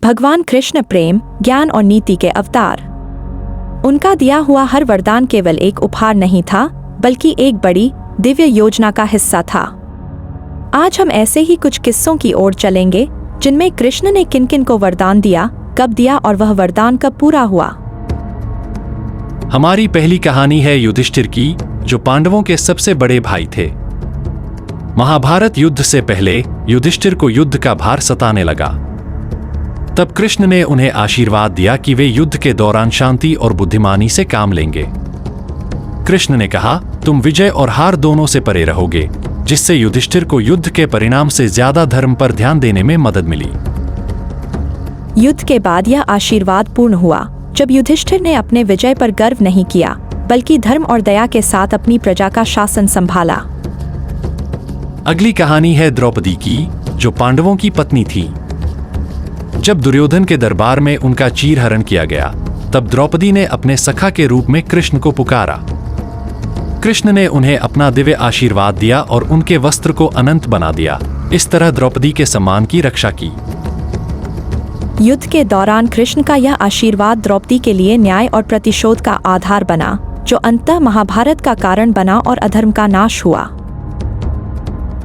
भगवान कृष्ण प्रेम, ज्ञान और नीति के अवतार। उनका दिया हुआ हर वरदान केवल एक उपहार नहीं था, बल्कि एक बड़ी दिव्य योजना का हिस्सा था। आज हम ऐसे ही कुछ किस्सों की ओर चलेंगे, जिनमें कृष्ण ने किन किन को वरदान दिया, कब दिया और वह वरदान कब पूरा हुआ। हमारी पहली कहानी है युधिष्ठिर की, जो पांडवों के सबसे बड़े भाई थे। महाभारत युद्ध से पहले युधिष्ठिर को युद्ध का भार सताने लगा। तब कृष्ण ने उन्हें आशीर्वाद दिया कि वे युद्ध के दौरान शांति और बुद्धिमानी से काम लेंगे। कृष्ण ने कहा, तुम विजय और हार दोनों से परे रहोगे, जिससे युधिष्ठिर को युद्ध के परिणाम से ज्यादा धर्म पर ध्यान देने में मदद मिली। युद्ध के बाद यह आशीर्वाद पूर्ण हुआ, जब युधिष्ठिर ने अपने विजय पर गर्व नहीं किया, बल्कि धर्म और दया के साथ अपनी प्रजा का शासन संभाला। अगली कहानी है द्रौपदी की, जो पांडवों की पत्नी थी। जब दुर्योधन के दरबार में उनका चीरहरण किया गया, तब द्रौपदी ने अपने सखा के रूप में कृष्ण को पुकारा। कृष्ण ने उन्हें अपना दिव्य आशीर्वाद दिया और उनके वस्त्र को अनंत बना दिया। इस तरह द्रौपदी के सम्मान की रक्षा की। युद्ध के दौरान कृष्ण का यह आशीर्वाद द्रौपदी के लिए न्याय और प्रतिशोध का आधार बना, जो अंततः महाभारत का कारण बना और अधर्म का नाश हुआ।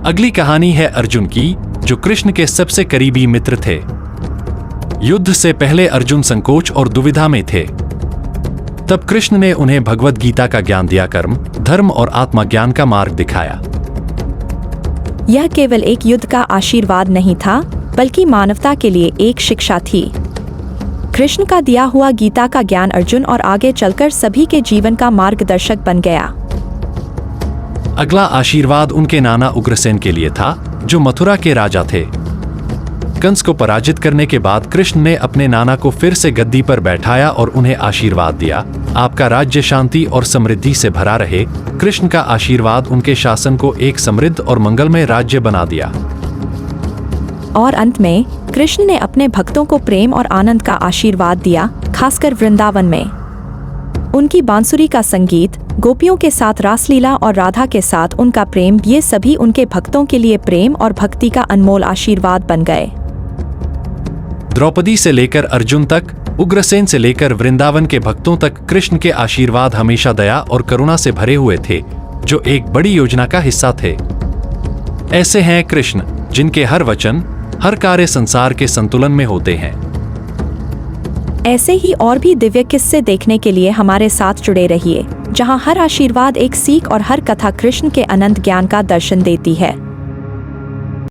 अगली कहानी है अर्जुन की, जो कृष्ण के सबसे करीबी मित्र थे। युद्ध से पहले अर्जुन संकोच और दुविधा में थे। तब कृष्ण ने उन्हें भगवद गीता का ज्ञान दिया, कर्म, धर्म और आत्मज्ञान का मार्ग दिखाया। यह केवल एक युद्ध का आशीर्वाद नहीं था, बल्कि मानवता के लिए एक शिक्षा थी। कृष्ण का दिया हुआ गीता का ज्ञान अर्जुन और आगे चलकर सभी के जीवन का मार्गदर्शक बन गया। अगला आशीर्वाद उनके नाना उग्रसेन के लिए था, जो मथुरा के राजा थे। कंस को पराजित करने के बाद कृष्ण ने अपने नाना को फिर से गद्दी पर बैठाया और उन्हें आशीर्वाद दिया, आपका राज्य शांति और समृद्धि से भरा रहे। कृष्ण का आशीर्वाद उनके शासन को एक समृद्ध और मंगलमय राज्य बना दिया। और अंत में कृष्ण ने अपने भक्तों को प्रेम और आनंद का आशीर्वाद दिया, खासकर वृंदावन में। उनकी बांसुरी का संगीत, गोपियों के साथ रासलीला और राधा के साथ उनका प्रेम, ये सभी उनके भक्तों के लिए प्रेम और भक्ति का अनमोल आशीर्वाद बन गए। द्रौपदी से लेकर अर्जुन तक, उग्रसेन से लेकर वृंदावन के भक्तों तक, कृष्ण के आशीर्वाद हमेशा दया और करुणा से भरे हुए थे, जो एक बड़ी योजना का हिस्सा थे। ऐसे हैं कृष्ण, जिनके हर वचन, हर कार्य संसार के संतुलन में होते हैं। ऐसे ही और भी दिव्य किस्से देखने के लिए हमारे साथ जुड़े रहिए, जहां हर आशीर्वाद एक सीख और हर कथा कृष्ण के अनंत ज्ञान का दर्शन देती है।